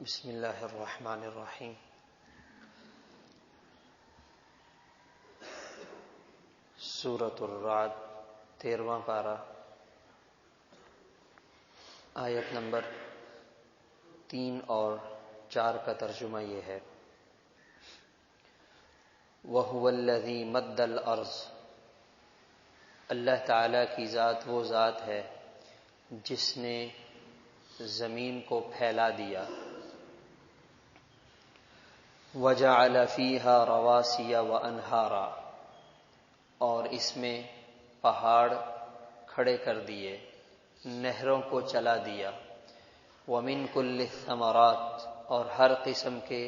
بسم اللہ الرحمن الرحیم۔ سورۃ الرعد 13واں پارہ، آیت نمبر 3 اور 4 کا ترجمہ یہ ہے: وَهُوَ الَّذِي مَدَّ الْأَرْضَ، اللہ تعالیٰ کی ذات وہ ذات ہے جس نے زمین کو پھیلا دیا، وَجَعَلَ فِيهَا رَوَاسِيَ وَأَنْهَارًا، اور اس میں پہاڑ کھڑے کر دیے، نہروں کو چلا دیا، وَمِن كُلِّ الثَّمَرَاتِ، اور ہر قسم کے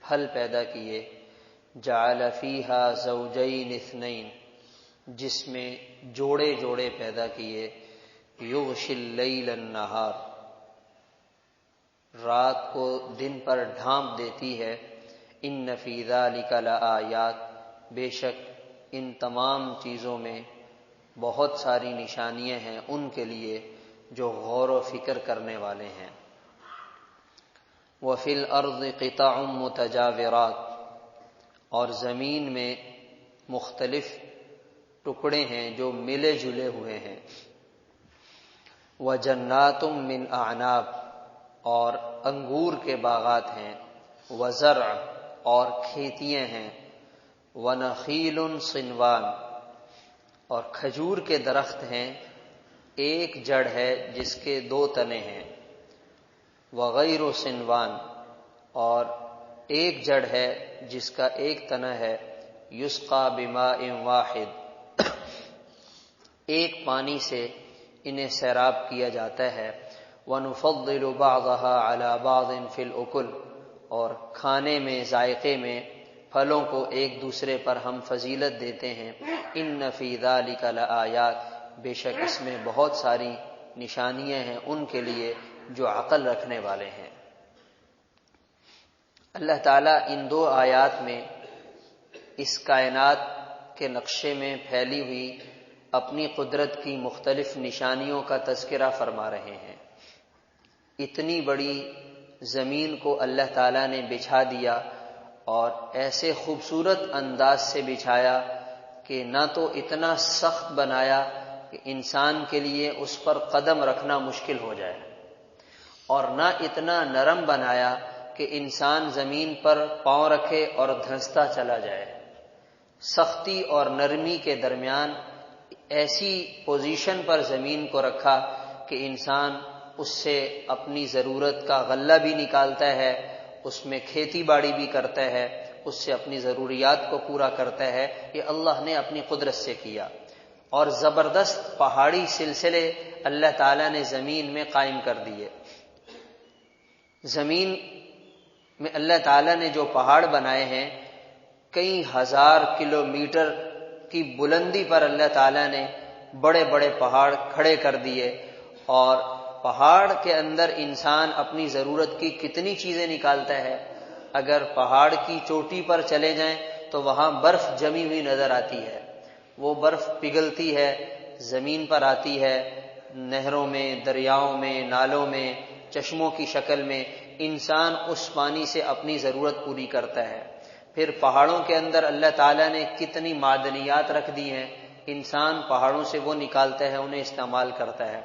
پھل پیدا کیے، جَعَلَ فِيهَا زَوْجَيْنِ اثْنَيْنِ، جس میں جوڑے جوڑے پیدا کیے، يُغْشِي اللَّيْلَ النَّهَارَ، رات کو دن پر ڈھانپ دیتی ہے، ان فی ذلک لآیات، بے شک ان تمام چیزوں میں بہت ساری نشانیاں ہیں ان کے لیے جو غور و فکر کرنے والے ہیں۔ وفی الارض قطع متجاورات، اور زمین میں مختلف ٹکڑے ہیں جو ملے جلے ہوئے ہیں، وجنات من اعناب، اور انگور کے باغات ہیں، وزرع، اور کھیتیاں ہیں، ونخیل صنوان، اور کھجور کے درخت ہیں، ایک جڑ ہے جس کے 2 تنے ہیں، وغیر صنوان، اور ایک جڑ ہے جس کا ایک تنا ہے، یسقى بماء واحد، ایک پانی سے انہیں سیراب کیا جاتا ہے، ونفضل بعضها على بعض في الاكل، اور کھانے میں ذائقے میں پھلوں کو ایک دوسرے پر ہم فضیلت دیتے ہیں، ان فی ذلک لآیات، بے شک اس میں بہت ساری نشانیاں ہیں ان کے لیے جو عقل رکھنے والے ہیں۔ اللہ تعالیٰ ان 2 آیات میں اس کائنات کے نقشے میں پھیلی ہوئی اپنی قدرت کی مختلف نشانیوں کا تذکرہ فرما رہے ہیں۔ اتنی بڑی زمین کو اللہ تعالیٰ نے بچھا دیا اور ایسے خوبصورت انداز سے بچھایا کہ نہ تو اتنا سخت بنایا کہ انسان کے لیے اس پر قدم رکھنا مشکل ہو جائے، اور نہ اتنا نرم بنایا کہ انسان زمین پر پاؤں رکھے اور دھنستا چلا جائے۔ سختی اور نرمی کے درمیان ایسی پوزیشن پر زمین کو رکھا کہ انسان اس سے اپنی ضرورت کا غلہ بھی نکالتا ہے، اس میں کھیتی باڑی بھی کرتا ہے، اس سے اپنی ضروریات کو پورا کرتا ہے۔ یہ اللہ نے اپنی قدرت سے کیا، اور زبردست پہاڑی سلسلے اللہ تعالیٰ نے زمین میں قائم کر دیے۔ زمین میں اللہ تعالیٰ نے جو پہاڑ بنائے ہیں، کئی ہزار کلومیٹر کی بلندی پر اللہ تعالیٰ نے بڑے بڑے پہاڑ کھڑے کر دیے، اور پہاڑ کے اندر انسان اپنی ضرورت کی کتنی چیزیں نکالتا ہے۔ اگر پہاڑ کی چوٹی پر چلے جائیں تو وہاں برف جمی ہوئی نظر آتی ہے، وہ برف پگھلتی ہے، زمین پر آتی ہے، نہروں میں، دریاؤں میں، نالوں میں، چشموں کی شکل میں، انسان اس پانی سے اپنی ضرورت پوری کرتا ہے۔ پھر پہاڑوں کے اندر اللہ تعالیٰ نے کتنی معدنیات رکھ دی ہیں، انسان پہاڑوں سے وہ نکالتا ہے، انہیں استعمال کرتا ہے۔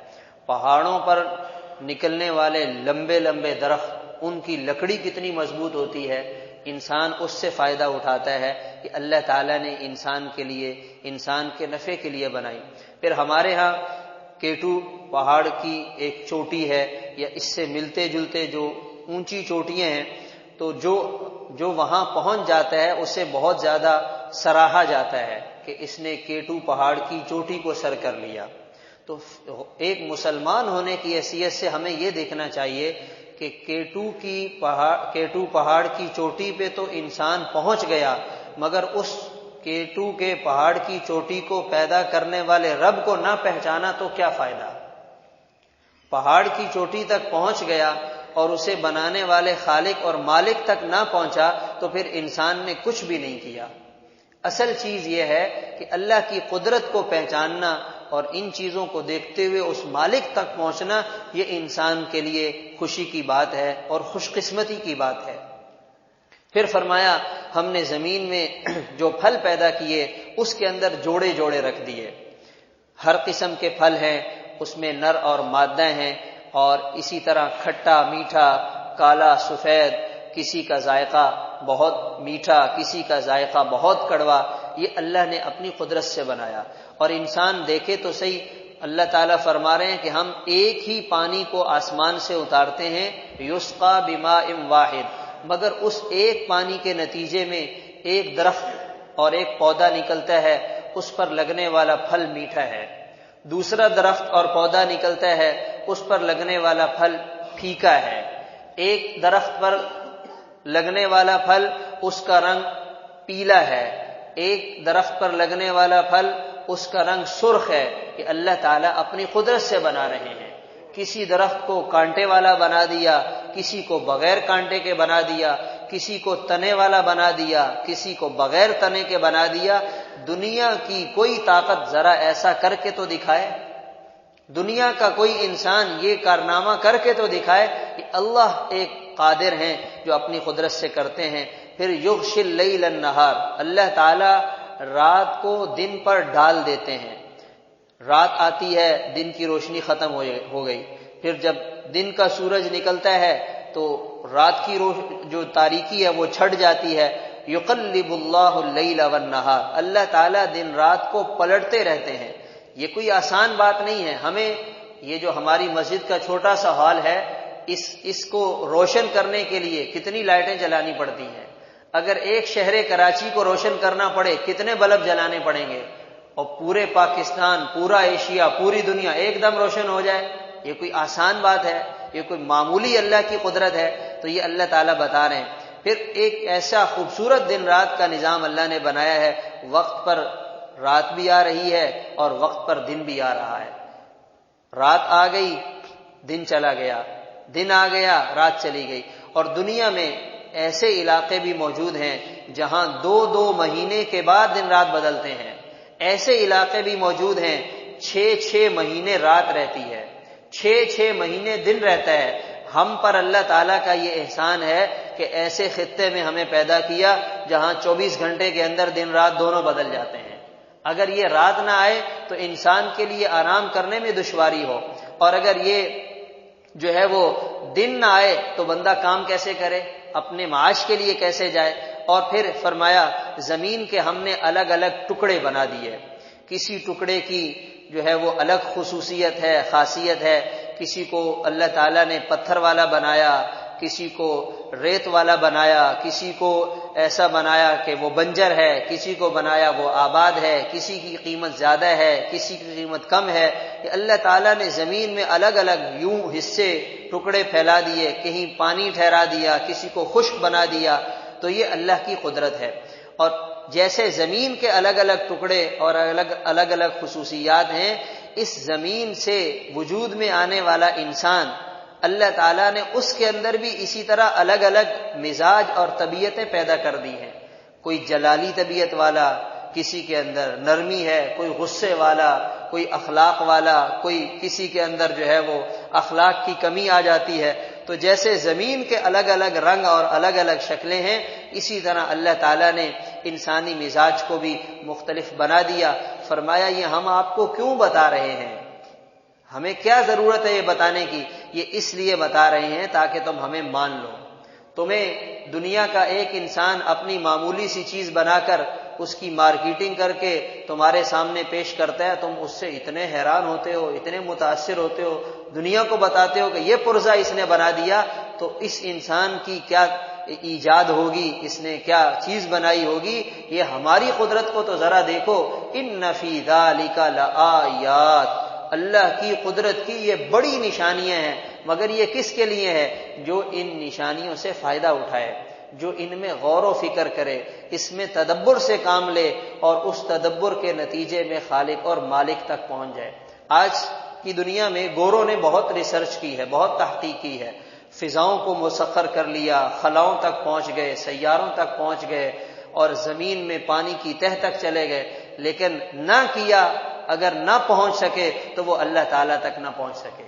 پہاڑوں پر نکلنے والے لمبے لمبے درخت، ان کی لکڑی کتنی مضبوط ہوتی ہے، انسان اس سے فائدہ اٹھاتا ہے کہ اللہ تعالیٰ نے انسان کے لیے، انسان کے نفع کے لیے بنائی۔ پھر ہمارے ہاں کیٹو پہاڑ کی ایک چوٹی ہے، یا اس سے ملتے جلتے جو اونچی چوٹیاں ہیں، تو جو وہاں پہنچ جاتا ہے اسے بہت زیادہ سراہا جاتا ہے کہ اس نے کیٹو پہاڑ کی چوٹی کو سر کر لیا۔ تو ایک مسلمان ہونے کی حیثیت سے ہمیں یہ دیکھنا چاہیے کہ کیٹو پہاڑ کی چوٹی پہ تو انسان پہنچ گیا، مگر اس کیٹو کے پہاڑ کی چوٹی کو پیدا کرنے والے رب کو نہ پہچانا تو کیا فائدہ۔ پہاڑ کی چوٹی تک پہنچ گیا اور اسے بنانے والے خالق اور مالک تک نہ پہنچا تو پھر انسان نے کچھ بھی نہیں کیا۔ اصل چیز یہ ہے کہ اللہ کی قدرت کو پہچاننا اور ان چیزوں کو دیکھتے ہوئے اس مالک تک پہنچنا، یہ انسان کے لیے خوشی کی بات ہے اور خوش قسمتی کی بات ہے۔ پھر فرمایا ہم نے زمین میں جو پھل پیدا کیے اس کے اندر جوڑے جوڑے رکھ دیے، ہر قسم کے پھل ہیں، اس میں نر اور مادہ ہیں، اور اسی طرح کھٹا میٹھا کالا سفید، کسی کا ذائقہ بہت میٹھا کسی کا ذائقہ بہت کڑوا، یہ اللہ نے اپنی قدرت سے بنایا۔ اور انسان دیکھے تو صحیح، اللہ تعالیٰ فرما رہے ہیں کہ ہم ایک ہی پانی کو آسمان سے اتارتے ہیں، یسقا بماء واحد، مگر اس ایک پانی کے نتیجے میں ایک درخت اور ایک پودا نکلتا ہے، اس پر لگنے والا پھل میٹھا ہے، دوسرا درخت اور پودا نکلتا ہے، اس پر لگنے والا پھل پھیکا ہے، ایک درخت پر لگنے والا پھل اس کا رنگ پیلا ہے، ایک درخت پر لگنے والا پھل اس کا رنگ سرخ ہے، کہ اللہ تعالیٰ اپنی قدرت سے بنا رہے ہیں۔ کسی درخت کو کانٹے والا بنا دیا، کسی کو بغیر کانٹے کے بنا دیا، کسی کو تنے والا بنا دیا، کسی کو بغیر تنے کے بنا دیا۔ دنیا کی کوئی طاقت ذرا ایسا کر کے تو دکھائے، دنیا کا کوئی انسان یہ کارنامہ کر کے تو دکھائے کہ اللہ ایک قادر ہیں جو اپنی قدرت سے کرتے ہیں۔ پھر یغشی اللیل النہار، اللہ تعالی رات کو دن پر ڈال دیتے ہیں، رات آتی ہے دن کی روشنی ختم ہو گئی، پھر جب دن کا سورج نکلتا ہے تو رات کی جو تاریکی ہے وہ چھٹ جاتی ہے۔ یقلب اللہ اللیل والنہار، اللہ تعالیٰ دن رات کو پلٹتے رہتے ہیں۔ یہ کوئی آسان بات نہیں ہے، ہمیں یہ جو ہماری مسجد کا چھوٹا سا ہال ہے اس کو روشن کرنے کے لیے کتنی لائٹیں جلانی پڑتی ہیں، اگر ایک شہر کراچی کو روشن کرنا پڑے کتنے بلب جلانے پڑیں گے، اور پورے پاکستان پورا ایشیا پوری دنیا ایک دم روشن ہو جائے، یہ کوئی آسان بات ہے، یہ کوئی معمولی اللہ کی قدرت ہے؟ تو یہ اللہ تعالیٰ بتا رہے ہیں۔ پھر ایک ایسا خوبصورت دن رات کا نظام اللہ نے بنایا ہے، وقت پر رات بھی آ رہی ہے اور وقت پر دن بھی آ رہا ہے، رات آ گئی دن چلا گیا، دن آ گیا رات چلی گئی۔ اور دنیا میں ایسے علاقے بھی موجود ہیں جہاں 2 مہینے کے بعد دن رات بدلتے ہیں، ایسے علاقے بھی موجود ہیں 6 مہینے رات رہتی ہے، 6 مہینے دن رہتا ہے۔ ہم پر اللہ تعالیٰ کا یہ احسان ہے کہ ایسے خطے میں ہمیں پیدا کیا جہاں 24 گھنٹے کے اندر دن رات دونوں بدل جاتے ہیں۔ اگر یہ رات نہ آئے تو انسان کے لیے آرام کرنے میں دشواری ہو، اور اگر یہ جو ہے وہ دن نہ آئے تو بندہ کام کیسے کرے، اپنے معاش کے لیے کیسے جائے۔ اور پھر فرمایا زمین کے ہم نے الگ الگ ٹکڑے بنا دیے، کسی ٹکڑے کی جو ہے وہ الگ خصوصیت ہے، خاصیت ہے، کسی کو اللہ تعالیٰ نے پتھر والا بنایا، کسی کو ریت والا بنایا، کسی کو ایسا بنایا کہ وہ بنجر ہے، کسی کو بنایا وہ آباد ہے، کسی کی قیمت زیادہ ہے، کسی کی قیمت کم ہے۔ کہ اللہ تعالیٰ نے زمین میں الگ الگ یوں حصے ٹکڑے پھیلا دیے، کہیں پانی ٹھہرا دیا، کسی کو خشک بنا دیا، تو یہ اللہ کی قدرت ہے۔ اور جیسے زمین کے الگ الگ ٹکڑے اور الگ الگ خصوصیات ہیں، اس زمین سے وجود میں آنے والا انسان اللہ تعالیٰ نے اس کے اندر بھی اسی طرح الگ الگ مزاج اور طبیعتیں پیدا کر دی ہیں، کوئی جلالی طبیعت والا، کسی کے اندر نرمی ہے، کوئی غصے والا، کوئی اخلاق والا، کوئی کسی کے اندر جو ہے وہ اخلاق کی کمی آ جاتی ہے۔ تو جیسے زمین کے الگ الگ رنگ اور الگ الگ شکلیں ہیں، اسی طرح اللہ تعالیٰ نے انسانی مزاج کو بھی مختلف بنا دیا۔ فرمایا یہ ہم آپ کو کیوں بتا رہے ہیں، ہمیں کیا ضرورت ہے یہ بتانے کی؟ یہ اس لیے بتا رہے ہیں تاکہ تم ہمیں مان لو۔ تمہیں دنیا کا ایک انسان اپنی معمولی سی چیز بنا کر اس کی مارکیٹنگ کر کے تمہارے سامنے پیش کرتا ہے، تم اس سے اتنے حیران ہوتے ہو، اتنے متاثر ہوتے ہو، دنیا کو بتاتے ہو کہ یہ پرزہ اس نے بنا دیا، تو اس انسان کی کیا ایجاد ہوگی، اس نے کیا چیز بنائی ہوگی، یہ ہماری قدرت کو تو ذرا دیکھو۔ ان فی ذالک لآیات، اللہ کی قدرت کی یہ بڑی نشانیاں ہیں، مگر یہ کس کے لیے ہے؟ جو ان نشانیوں سے فائدہ اٹھائے، جو ان میں غور و فکر کرے، اس میں تدبر سے کام لے، اور اس تدبر کے نتیجے میں خالق اور مالک تک پہنچ جائے۔ آج کی دنیا میں گوروں نے بہت ریسرچ کی ہے، بہت تحقیق کی ہے، فضاؤں کو مسخر کر لیا، خلاؤں تک پہنچ گئے، سیاروں تک پہنچ گئے، اور زمین میں پانی کی تہ تک چلے گئے، لیکن نہ کیا، اگر نہ پہنچ سکے تو وہ اللہ تعالیٰ تک نہ پہنچ سکے۔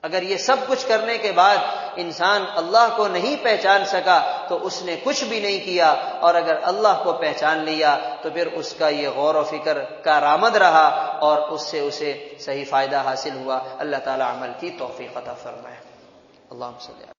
اگر یہ سب کچھ کرنے کے بعد انسان اللہ کو نہیں پہچان سکا تو اس نے کچھ بھی نہیں کیا، اور اگر اللہ کو پہچان لیا تو پھر اس کا یہ غور و فکر کارآمد رہا اور اس سے اسے صحیح فائدہ حاصل ہوا۔ اللہ تعالی عمل کی توفیق عطا فرمائے۔ اللہم صلی اللہ